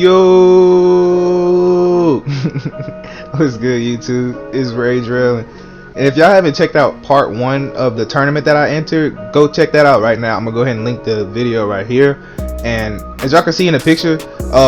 Yo, what's good, YouTube? It's Ray Drillin'. And if y'all haven't checked out part 1 of the tournament that I entered, go check that out right now. I'm gonna go ahead and link the video right here. And as y'all can see in the picture,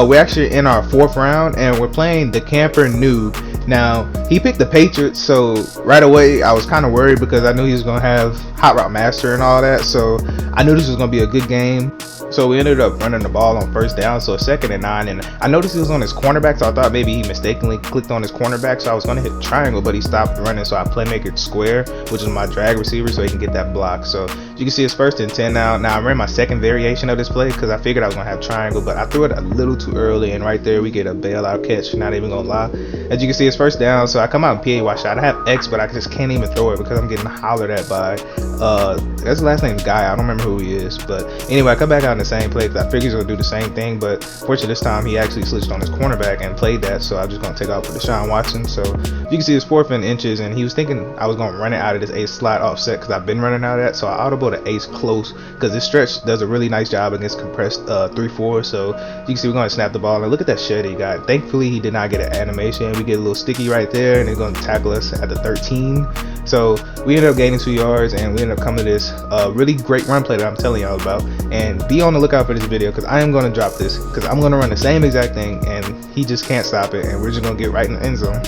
we're actually in our 4th round and we're playing the camper noob. Now he picked the Patriots, so right away I was kind of worried because I knew he was gonna have hot route master and all that, so I knew this was gonna be a good game. So we ended up running the ball on 1st down, so 2nd and 9, and I noticed he was on his cornerback, so I thought maybe he mistakenly clicked on his cornerback, so I was gonna hit triangle, but he stopped running, so I playmaker square, which is my drag receiver, so he can get that block. So you can see it's 1st and 10 now. Now I ran my 2nd variation of this play because I figured I was gonna have triangle, but I threw it a little too early, and right there we get a bailout catch. Not even gonna lie. As you can see, it's 1st down, so I come out and PA shot. I have X, but I just can't even throw it because I'm getting hollered at by that's the last name Guy. I don't remember who he is, but anyway, I come back out in the same play because I figured he was gonna do the same thing, but fortunately this time he actually switched on his cornerback and played that, so I'm just gonna take off for Deshaun Watson. So you can see it's 4th and inches, and he was thinking I was gonna run it out of this ace slot offset because I've been running out of that, so I audible the ace close because this stretch does a really nice job against compressed 3-4. So you can see we're gonna snap the ball, and look at that shed he got. Thankfully he did not get an animation. We get a little sticky right there, and they're gonna tackle us at the 13. So we ended up gaining 2 yards, and we ended up coming to this really great run play that I'm telling y'all about. And be on the lookout for this video because I am going to drop this because I'm going to run the same exact thing, and he just can't stop it, and we're just going to get right in the end zone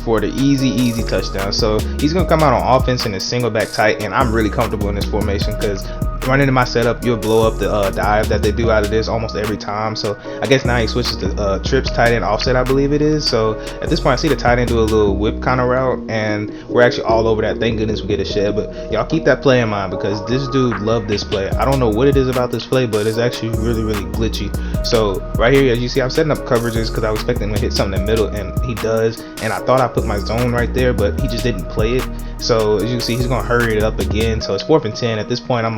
for the easy touchdown. So he's going to come out on offense in a single back tight, and I'm really comfortable in this formation because running in my setup, you'll blow up the dive that they do out of this almost every time. So I guess now he switches to trips tight end offset, I believe it is. So at this point I see the tight end do a little whip kind of route, and we're actually all over that. Thank goodness we get a shed, but y'all keep that play in mind because this dude loved this play. I don't know what it is about this play, but it's actually really glitchy. So right here, as you see, I'm setting up coverages because I was expecting him to hit something in the middle, and he does. And I thought I put my zone right there, but he just didn't play it. So as you can see, he's gonna hurry it up again. So it's 4th and 10. At this point I'm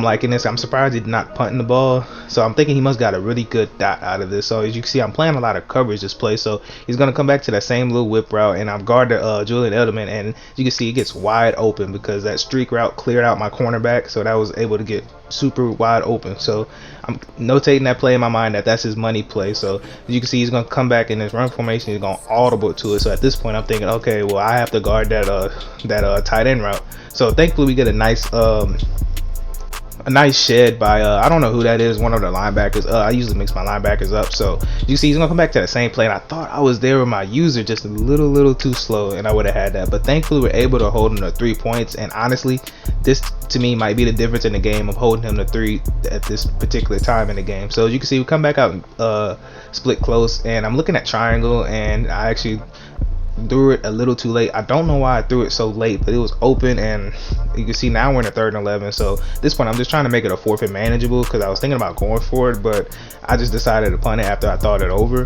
liking this. I'm surprised he's not punting the ball, so I'm thinking he must got a really good dot out of this. So as you can see, I'm playing a lot of coverage this play, so he's gonna come back to that same little whip route, and I've guarded Julian Edelman, and you can see he gets wide open because that streak route cleared out my cornerback, so that was able to get super wide open. So I'm notating that play in my mind that that's his money play. So as you can see, he's gonna come back in this run formation, he's gonna audible to it. So at this point I'm thinking, okay, well I have to guard that tight end route. So thankfully we get a nice shed by I don't know who that is, one of the linebackers. I usually mix my linebackers up, so you see he's gonna come back to the same play, and I thought I was there with my user just a little too slow, and I would have had that, but thankfully we're able to hold him to 3 points. And honestly, this to me might be the difference in the game of holding him to 3 at this particular time in the game. So as you can see, we come back out and split close, and I'm looking at triangle, and I actually threw it a little too late. I don't know why I threw it so late, but it was open, and you can see now we're in a 3rd and 11. So at this point I'm just trying to make it a 4th and manageable because I was thinking about going for it, but I just decided to punt it after I thought it over.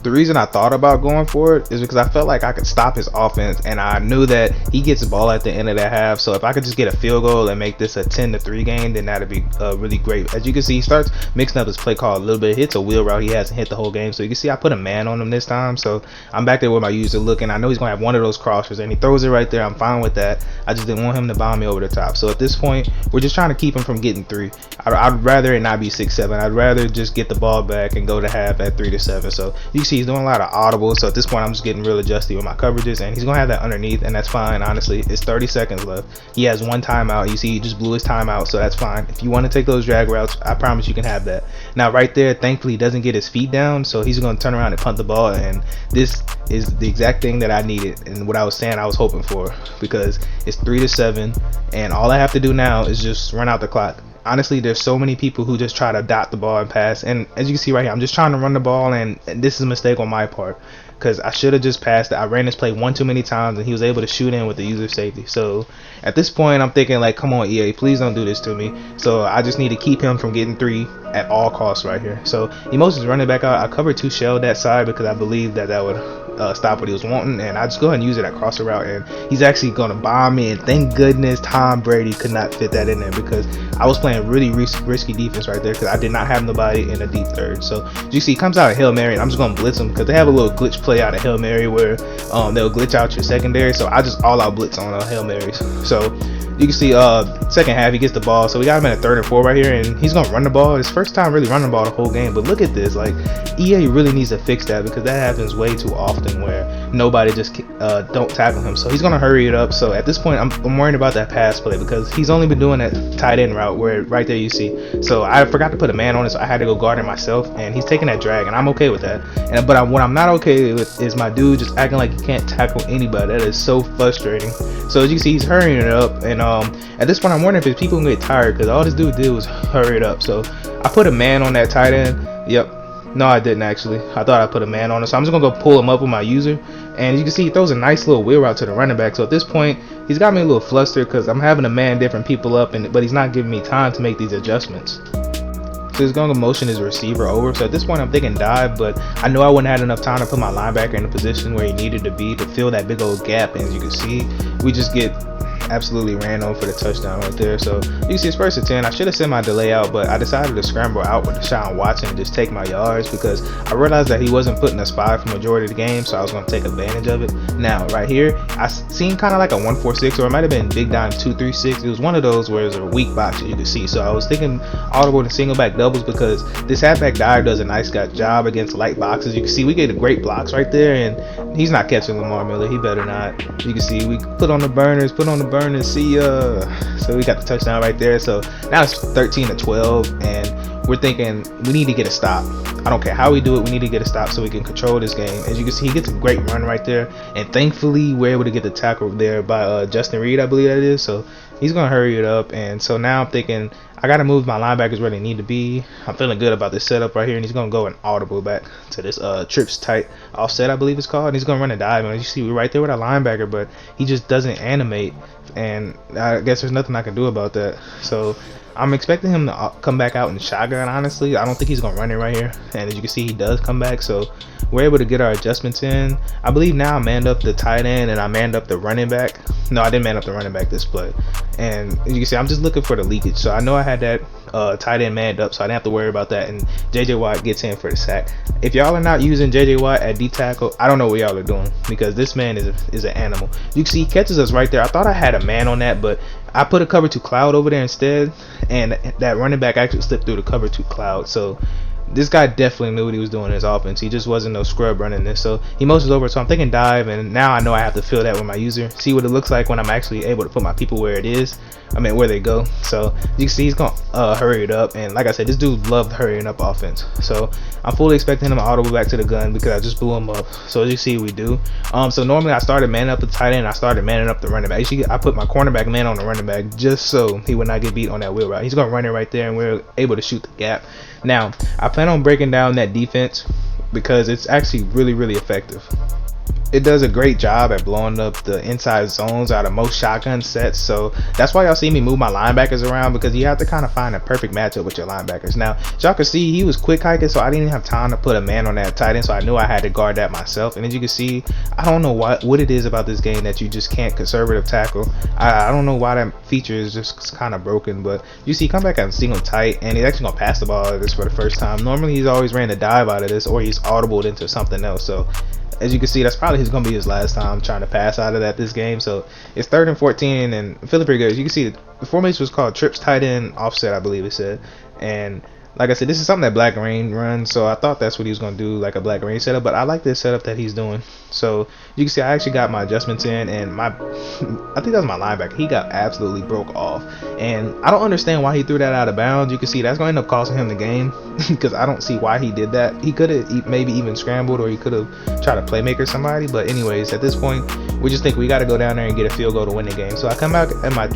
The reason I thought about going for it is because I felt like I could stop his offense, and I knew that he gets the ball at the end of the half. So if I could just get a field goal and make this a 10-3 game, then that'd be really great. As you can see, he starts mixing up his play call a little bit. Hits a wheel route he hasn't hit the whole game. So you can see I put a man on him this time. So I'm back there with my user looking. I know he's gonna have one of those crossers, and he throws it right there. I'm fine with that. I just didn't want him to bomb me over the top. So at this point, we're just trying to keep him from getting 3. I'd rather it not be 6-7. I'd rather just get the ball back and go to half at 3-7. So you can see he's doing a lot of audible. So at this point I'm just getting real adjusted with my coverages, and he's gonna have that underneath, and that's fine. Honestly, it's 30 seconds left. He has 1 timeout. You see he just blew his timeout, so that's fine. If you want to take those drag routes, I promise you can have that. Now right there, thankfully he doesn't get his feet down, so he's gonna turn around and punt the ball, and this is the exact thing that I needed and what I was saying I was hoping for, because it's 3-7, and all I have to do now is just run out the clock. Honestly, there's so many people who just try to dot the ball and pass, and as you can see right here, I'm just trying to run the ball, and this is a mistake on my part because I should have just passed it. I ran this play one too many times, and he was able to shoot in with the user safety. So at this point I'm thinking like, come on EA, please don't do this to me. So I just need to keep him from getting 3 at all costs right here. So Emotion's running back out. I covered 2 shell that side because I believe that would stop what he was wanting, and I just go ahead and use it at crosser route, and he's actually gonna bomb me, and thank goodness Tom Brady could not fit that in there because I was playing really risky defense right there because I did not have nobody in a deep third. So you see he comes out of Hail Mary, and I'm just gonna blitz him because they have a little glitch play out of Hail Mary where they'll glitch out your secondary, so I just all out blitz on Hail Marys. So You can see second half he gets the ball, so we got him in a 3rd and 4 right here, and he's gonna run the ball. His first time really running the ball the whole game. But look at this, like EA really needs to fix that, because that happens way too often where nobody just don't tackle him. So he's gonna hurry it up. So at this point I'm worried about that pass play, because he's only been doing that tight end route where right there you see. So I forgot to put a man on it, so I had to go guard it myself, and he's taking that drag, and I'm okay with that. But what I'm not okay with is my dude just acting like he can't tackle anybody. That is so frustrating. So as you can see, he's hurrying it up, and at this point I'm wondering if his people gonna get tired, because all this dude did was hurry it up. So I put a man on that tight end. Yep. No, I didn't actually. I thought I put a man on it. So I'm just gonna go pull him up with my user, and you can see he throws a nice little wheel route to the running back. So at this point he's got me a little flustered, because I'm having to man different people up, but he's not giving me time to make these adjustments. So he's going to motion his receiver over. So at this point I'm thinking dive, but I know I wouldn't have had enough time to put my linebacker in the position where he needed to be to fill that big old gap. And as you can see, we just get absolutely ran on for the touchdown right there. So you can see it's 1st and 10. I should have sent my delay out, but I decided to scramble out with Deshaun Watson and just take my yards, because I realized that he wasn't putting a spy for majority of the game, so I was going to take advantage of it. Now right here I seen kind of like a 1-4-6, or it might have been big dime 2-3-6. It was one of those where it's a weak box that you can see. So I was thinking audible and single back doubles, because this halfback dive does a nice job against light boxes. You can see we get a great blocks right there, and he's not catching Lamar Miller. He better not. You can see we put on the burners, see ya. So we got the touchdown right there. So now it's 13-12, and we're thinking we need to get a stop. I don't care how we do it, we need to get a stop so we can control this game. As you can see, he gets a great run right there, and thankfully we're able to get the tackle there by Justin Reed, I believe that is. So he's gonna hurry it up, and so now I'm thinking I gotta move my linebackers where they need to be. I'm feeling good about this setup right here, and he's gonna go an audible back to this trips tight offset, I believe it's called, and he's gonna run a dive. And as you see, we're right there with our linebacker, but he just doesn't animate, and I guess there's nothing I can do about that. So I'm expecting him to come back out in shotgun. Honestly, I don't think he's gonna run it right here, and as you can see, he does come back. So we're able to get our adjustments in. I believe now I manned up the tight end and I manned up the running back. No, I didn't man up the running back this play. And as you can see, I'm just looking for the leakage. So I know I had that tight end manned up, so I didn't have to worry about that. And JJ Watt gets in for the sack. If y'all are not using JJ Watt at D tackle, I don't know what y'all are doing, because this man is an animal. You can see he catches us right there. I thought I had a man on that, but I put a cover 2 cloud over there instead, and that running back actually slipped through the cover 2 cloud. So this guy definitely knew what he was doing in his offense. He just wasn't no scrub running this. So he motions over, so I'm thinking dive, and now I know I have to fill that with my user, see what it looks like when I'm actually able to put my people where it is. I mean, where they go. So you can see he's gonna hurry it up, and like I said, this dude loved hurrying up offense. So I'm fully expecting him to audible back to the gun, because I just blew him up. So as you see, we do. So normally I started manning up the tight end, I started manning up the running back. Actually, I put my cornerback man on the running back just so he would not get beat on that wheel route. He's gonna run it right there, and we're able to shoot the gap. Now I plan on breaking down that defense, because it's actually really effective. It does a great job at blowing up the inside zones out of most shotgun sets. So that's why y'all see me move my linebackers around, because you have to kind of find a perfect matchup with your linebackers. Now y'all can see he was quick hiking, so I didn't even have time to put a man on that tight end, so I knew I had to guard that myself. And as you can see, I don't know what it is about this game that you just can't conservative tackle. I don't know why that feature is just kind of broken, but you see come back and single tight, and he's actually gonna pass the ball out of this for the first time. Normally he's always ran the dive out of this, or he's audibled into something else. So as you can see, that's probably gonna be his last time trying to pass out of that this game. So it's 3rd and 14, and feeling pretty good. As you can see, the formation was called trips tight end offset, I believe it said. And like I said, this is something that Blackreign runs, so I thought that's what he was going to do, like a Blackreign setup, but I like this setup that he's doing. So you can see I actually got my adjustments in, and I think that was my linebacker. He got absolutely broke off, and I don't understand why he threw that out of bounds. You can see that's going to end up costing him the game, because I don't see why he did that. He could have maybe even scrambled, or he could have tried to playmaker somebody, but anyways, at this point, we just think we got to go down there and get a field goal to win the game. So I come out at my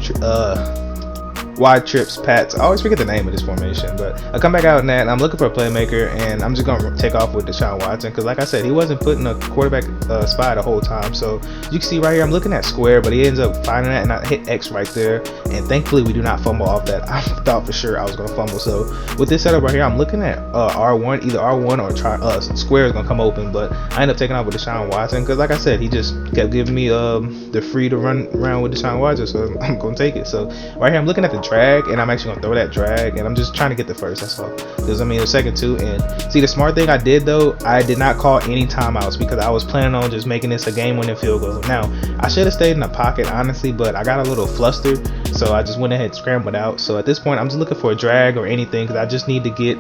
wide trips Pats. I always forget the name of this formation, but I come back out in that, and I'm looking for a playmaker, and I'm just gonna take off with Deshaun Watson, because like I said, he wasn't putting a quarterback spy the whole time. So you can see right here, I'm looking at square, but he ends up finding that, and I hit X right there, and thankfully we do not fumble off that. I thought for sure I was gonna fumble. So with this setup right here, I'm looking at R1, either R1 or square is gonna come open, but I end up taking off with Deshaun Watson, because like I said, he just kept giving me the free to run around with Deshaun Watson, so I'm gonna take it. So right here, I'm looking at the drag, and I'm actually gonna throw that drag, and I'm just trying to get the first, that's all, because I mean the second two. And see, the smart thing I did though, I did not call any timeouts, because I was planning on just making this a game winning field goal. Now I should have stayed in the pocket honestly, but I got a little flustered, so I just went ahead and scrambled out. So at this point I'm just looking for a drag or anything, because I just need to get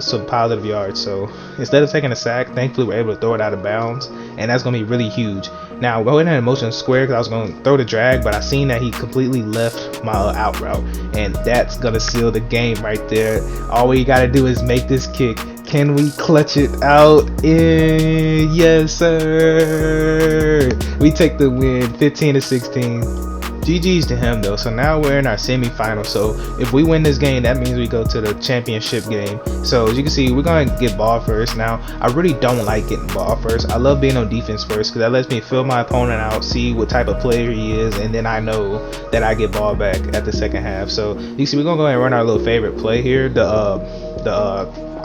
some positive yards. So instead of taking a sack, thankfully we're able to throw it out of bounds, and that's gonna be really huge. Now go ahead and motion square, because I was gonna throw the drag, but I seen that he completely left my out route, and that's gonna seal the game right there. All we gotta do is make this kick. Can we clutch it out? Yes sir, we take the win, 15-16. GG's to him though. So now we're in our semi-final. So if we win this game, that means we go to the championship game. So as you can see, we're going to get ball first. Now I really don't like getting ball first. I love being on defense first, because that lets me fill my opponent out, see what type of player he is, and then I know that I get ball back at the second half. So you see, we're gonna go ahead and run our little favorite play here, the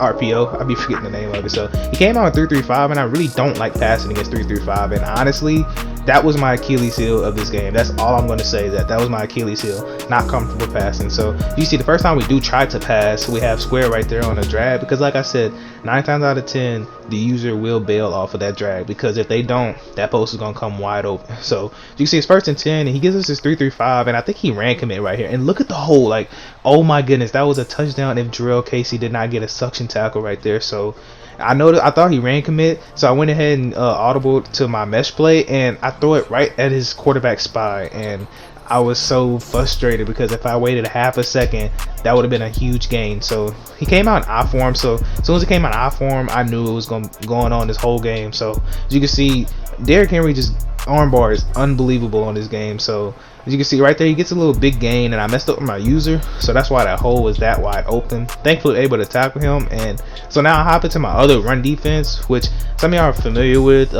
RPO. I be forgetting the name of it. So he came out with 3-3-5, and I really don't like passing against 3-3-5, and honestly that was my Achilles heel of this game. That's all I'm going to say, that was my Achilles heel, not comfortable passing. So you see, the first time we do try to pass, we have square right there on a drag, because like I said, 9 times out of 10 the user will bail off of that drag, because if they don't, that post is going to come wide open. So you see, it's 1st and 10, and he gives us this 3-3-5, and I think he ran commit right here, and look at the hole. Like, oh my goodness, that was a touchdown if Zirksee did not get a suction tackle right there. So I thought he ran commit, so I went ahead and audible to my mesh play, and I throw it right at his quarterback spy, and I was so frustrated, because if I waited a half a second, that would have been a huge gain. So he came out in I form, so as soon as he came out in I form, I knew it was going on this whole game. So as you can see, Derrick Henry just armbar is unbelievable on this game. So as you can see right there, he gets a little big gain, and I messed up with my user, so that's why that hole was that wide open. Thankfully able to tackle him, and so now I hop into my other run defense, which some of y'all are familiar with.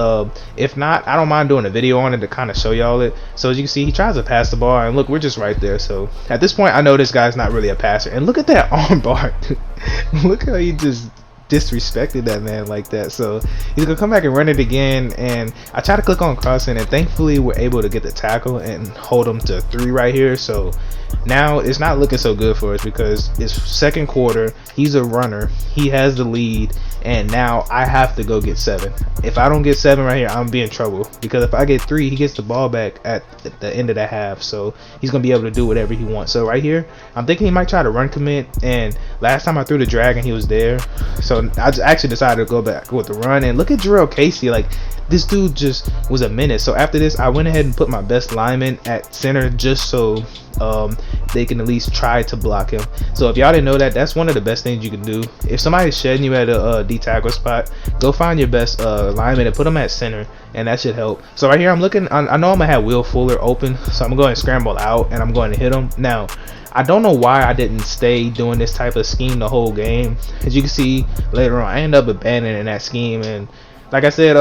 If not, I don't mind doing a video on it to kind of show y'all it. So as you can see, he tries to pass the ball, and look, we're just right there. So at this point I know this guy's not really a passer, and look at that armbar. Look how he just disrespected that man like that. So he's gonna come back and run it again, and I try to click on crossing, and thankfully we're able to get the tackle and hold him to 3 right here. So now it's not looking so good for us, because it's second quarter, he's a runner, he has the lead, and now I have to go get 7. If I don't get 7 right here, I'm be in trouble, because if I get 3, he gets the ball back at the end of the half, so he's gonna be able to do whatever he wants. So right here I'm thinking he might try to run commit, and last time I threw the drag and he was there, so I actually decided to go back with the run. And look at Zirksee, like, this dude just was a menace. So after this, I went ahead and put my best lineman at center, just so they can at least try to block him. So if y'all didn't know that, that's one of the best things you can do. If somebody's shedding you at a D tackle spot, go find your best lineman and put them at center, and that should help. So right here I'm looking, I know I'm gonna have Will Fuller open, so I'm going to scramble out, and I'm going to hit him. Now I don't know why I didn't stay doing this type of scheme the whole game. As you can see later on, I end up abandoning that scheme, and like I said,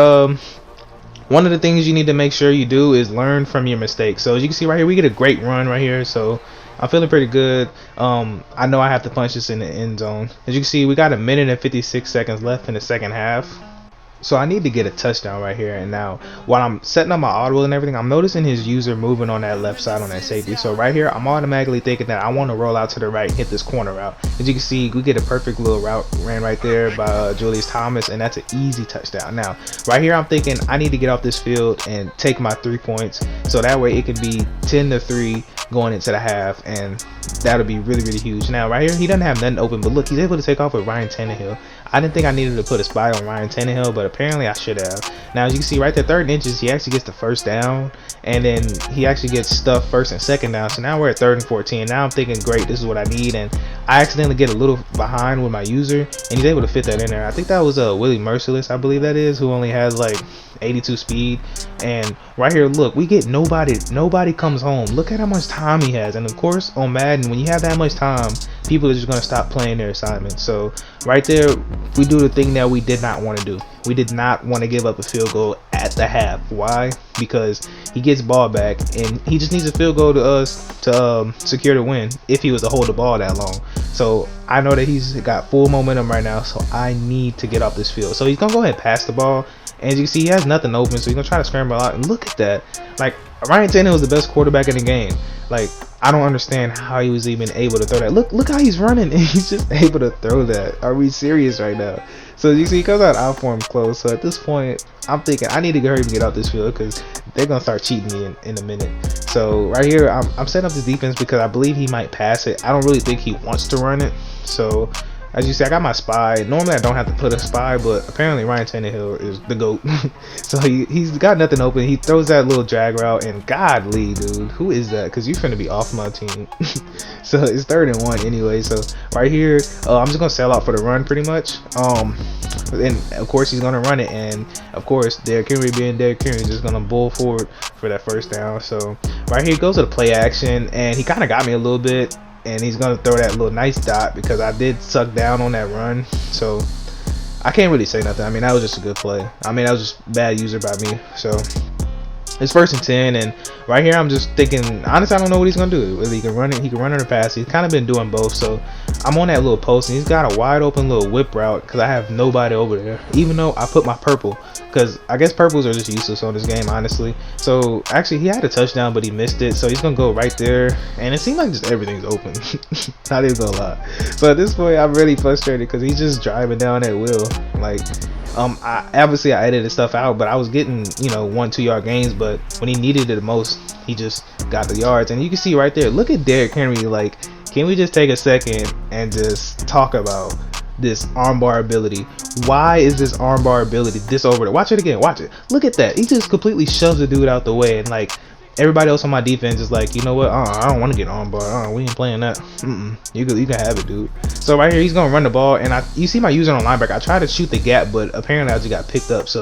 one of the things you need to make sure you do is learn from your mistakes. So as you can see right here, we get a great run right here, so I'm feeling pretty good. I know I have to punch this in the end zone. As you can see, we got 1 minute and 56 seconds left in the second half. So I need to get a touchdown right here, and now while I'm setting up my audible and everything, I'm noticing his user moving on that left side on that safety. So right here I'm automatically thinking that I want to roll out to the right and hit this corner route. As you can see, we get a perfect little route ran right there by Julius Thomas, and that's an easy touchdown. Now right here I'm thinking I need to get off this field and take my 3 points, so that way it can be 10-3 going into the half, and that'll be really, really huge. Now right here he doesn't have nothing open, but look, he's able to take off with Ryan Tannehill. I didn't think I needed to put a spy on Ryan Tannehill, but apparently I should have. Now as you can see right there, 3rd and inches, he actually gets the first down, and then he actually gets stuffed 1st and 2nd down. So now we're at 3rd and 14. Now I'm thinking, great, this is what I need, and I accidentally get a little behind with my user, and he's able to fit that in there. I think that was Willie Merciless, I believe that is, who only has like 82 speed. And right here, look, we get nobody comes home. Look at how much time he has, and of course on Madden, when you have that much time, people are just going to stop playing their assignments. So right there, we do the thing that we did not want to do. We did not want to give up a field goal at the half. Why? Because he gets ball back, and he just needs a field goal to us to secure the win if he was to hold the ball that long. So I know that he's got full momentum right now, so I need to get off this field. So he's gonna go ahead and pass the ball, and as you can see, he has nothing open, so he's gonna try to scramble out. And look at that, like, Ryan Tannehill was the best quarterback in the game. Like, I don't understand how he was even able to throw that. Look how he's running, and he's just able to throw that. Are we serious right now? So you see, he comes out outform close. So at this point, I'm thinking I need to hurry and get out this field because they're gonna start cheating me in a minute. So right here, I'm setting up this defense because I believe he might pass it. I don't really think he wants to run it. So as you see, I got my spy. Normally I don't have to put a spy, but apparently Ryan Tannehill is the GOAT. So he's got nothing open. He throws that little drag route, and godly, dude, who is that? Because you're finna be off my team. So it's 3rd and 1 anyway. So right here, I'm just gonna sell out for the run pretty much. And of course he's gonna run it, and of course Derrick Henry being Derrick Henry is just gonna bull forward for that 1st down. So right here goes to the play action, and he kind of got me a little bit. And he's gonna throw that little nice dot because I did suck down on that run, so I can't really say nothing. I mean, that was just a good play. I mean, that was just bad user by me. So it's 1st and 10, and right here I'm just thinking, honestly, I don't know what he's gonna do. Whether he can run it, he can run it or pass. He's kind of been doing both. So I'm on that little post, and he's got a wide open little whip route because I have nobody over there. Even though I put my purple, because I guess purples are just useless on this game, honestly. So actually, he had a touchdown, but he missed it. So he's gonna go right there, and it seemed like just everything's open. Not even gonna lie. So at this point, I'm really frustrated because he's just driving down that wheel. Like, I edited stuff out, but I was getting, you know, 1-2 yard gains. But when he needed it the most, he just got the yards. And you can see right there, look at Derrick Henry. Like, can we just take a second and just talk about this armbar ability? Why is this armbar ability this over there? Watch it again. Watch it. Look at that. He just completely shoves the dude out the way, and like everybody else on my defense is like, you know what? I don't want to get armbar. We ain't playing that. You can have it, dude. So right here, he's gonna run the ball, and you see my user on linebacker. I tried to shoot the gap, but apparently I just got picked up. So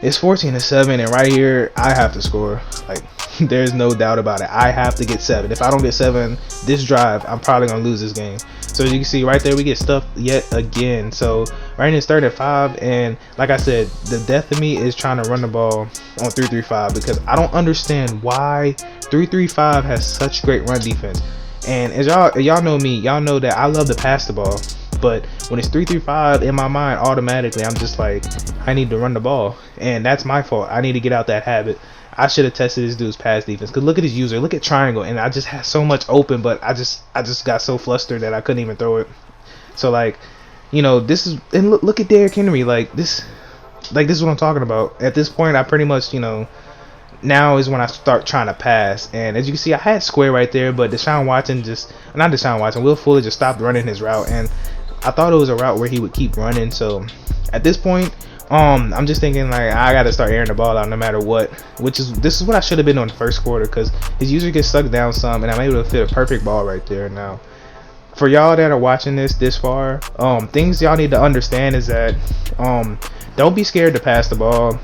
it's 14-7, and right here I have to score. Like, there's no doubt about it. I have to get 7. If I don't get 7 this drive, I'm probably gonna lose this game. So as you can see right there, we get stuffed yet again. So right now it's 3rd and 5, and like I said, the death of me is trying to run the ball on 3-3-5 because I don't understand why 3-3-5 has such great run defense. And as y'all know me, y'all know that I love to pass the ball, but when it's 3-3-5, in my mind automatically I'm just like, I need to run the ball, and that's my fault. I need to get out that habit. I should have tested this dude's pass defense. Cause look at his user, look at triangle, and I just had so much open, but I just got so flustered that I couldn't even throw it. So like, you know, this is, and look at Derrick Henry, like this is what I'm talking about. At this point, I pretty much, you know, now is when I start trying to pass. And as you can see, I had square right there, but Will Fuller just stopped running his route, and I thought it was a route where he would keep running. So at this point, I'm just thinking like I gotta start airing the ball out no matter what, this is what I should have been doing the 1st quarter, because his user gets sucked down some, and I'm able to fit a perfect ball right there. Now for y'all that are watching this far, things y'all need to understand is that don't be scared to pass the ball.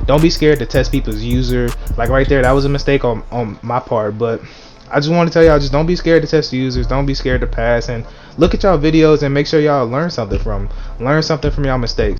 Don't be scared to test people's user. Like right there, that was a mistake on my part, but I just want to tell y'all, just don't be scared to test users. Don't be scared to pass, and look at y'all videos and make sure y'all learn something from y'all mistakes.